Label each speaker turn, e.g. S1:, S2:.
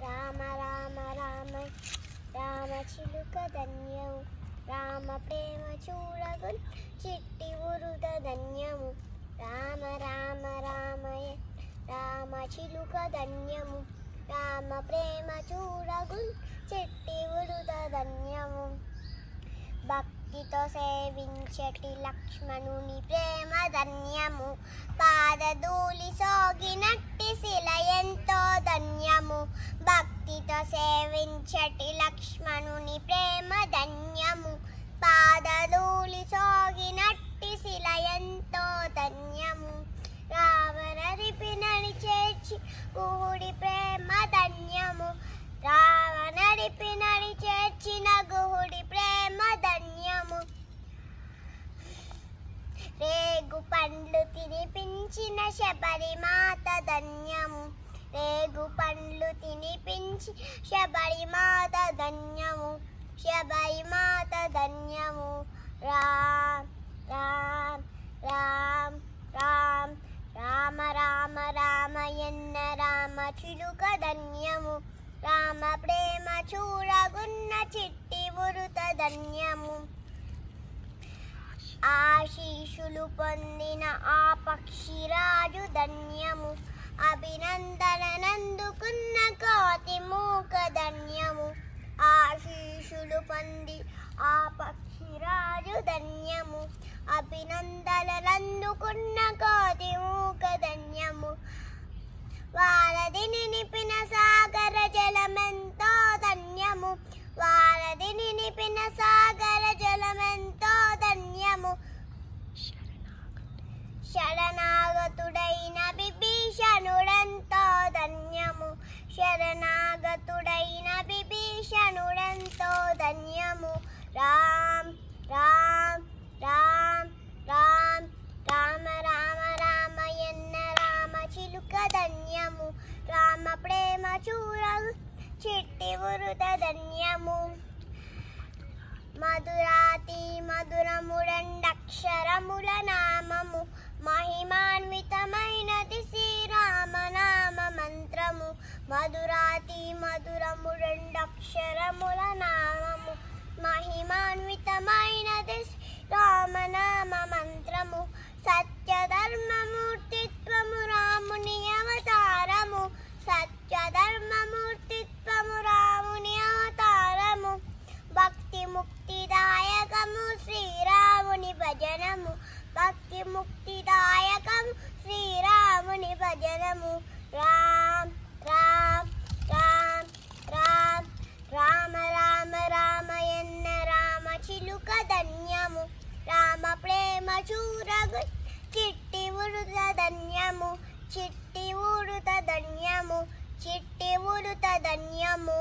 S1: రామ రామ రామ రామ చిలుక ధన్యము రామ ప్రేమ చూడగు చిట్టి ఉరుత ధన్యము రామ రామ రామయ రామ చిలుక ధన్యము రామ ప్రేమ చూడగు చిట్టి ఉరుత ధన్యము భక్తితో సేవించటి లక్ష్మణుని ప్రేమ ధన్యము పాదధూళి సోగినట్టి శిల ఎంతో ధన్యము భక్తితో సేవించటి లక్ష్మణుని ప్రేమ ధన్యము పాదధూళి సోగినట్టి శిల ఎంతో ధన్యము రావణ రిపినని చేర్చి గుహుడి ప్రేమ ధన్యము రావణ రిపినని చేర్చిన గుహుడి ప్రేమ ధన్యము రేగు పండ్లు తినిపించిన శబరిమాత ధన్యము రేగు పండ్లు తినిపించి శబరిమాత ధన్యము శబరిమాత ధన్యము రామ్ రామ్ రామ్ రామ్ రామ రామ రామయన్న రామ చిలుక ధన్యము రామ ప్రేమ చూడగున్న చిట్టి ఉరుత ధన్యము ఆశీషులు పొందిన ఆ పక్షిరాజు ధన్యము అభినందనందుకున్న కోతి మూక ధన్యము ఆశీషులు పొంది ఆ పక్షిరాజు ధన్యము అభినందనందుకున్న కోతి మూక ధన్యము వారధిని నిపిన సాగర జలమెంతో ధన్యము వారధిని నిపిన సాగర జలమెంతో ధన్యము శరణాగతుడైన విభీషణుడంతో ధన్యము శరణాగతుడైన విభీషణుడంతో ధన్యము రామ్ రామ్ రామ్ రామ్ రామ రామ రామయన్న రామ చిలుక ధన్యము రామ ప్రేమ చూడగు చిట్టి ఉరుత ధన్యము మధురాతి మధురముడండక్షరముల నామము మహిమాన్వితమైనది శ్రీరామనామ మంత్రము మధురాతి మధురముడండక్షరముల నామము మహిమాన్వితమైనది రామనామ మంత్రము సత్యధర్మమూర్తిత్వము రాముని అవతారము సత్యధర్మమూర్తిత్వము రాముని అవతారము భక్తి ముక్తిదాయకము శ్రీరాముని భజనము భక్తి ముక్తిదాయకము శ్రీరాముని భజనము రామ్ రామ్ రామ్ రామ్ రామ రామ రామయన్న రామ చిలుక ధన్యము రామ ప్రేమ చూరగు చిట్టి ఉరుత ధన్యము చిట్టి ఉరుత ధన్యము చిట్టి ఉరుత ధన్యము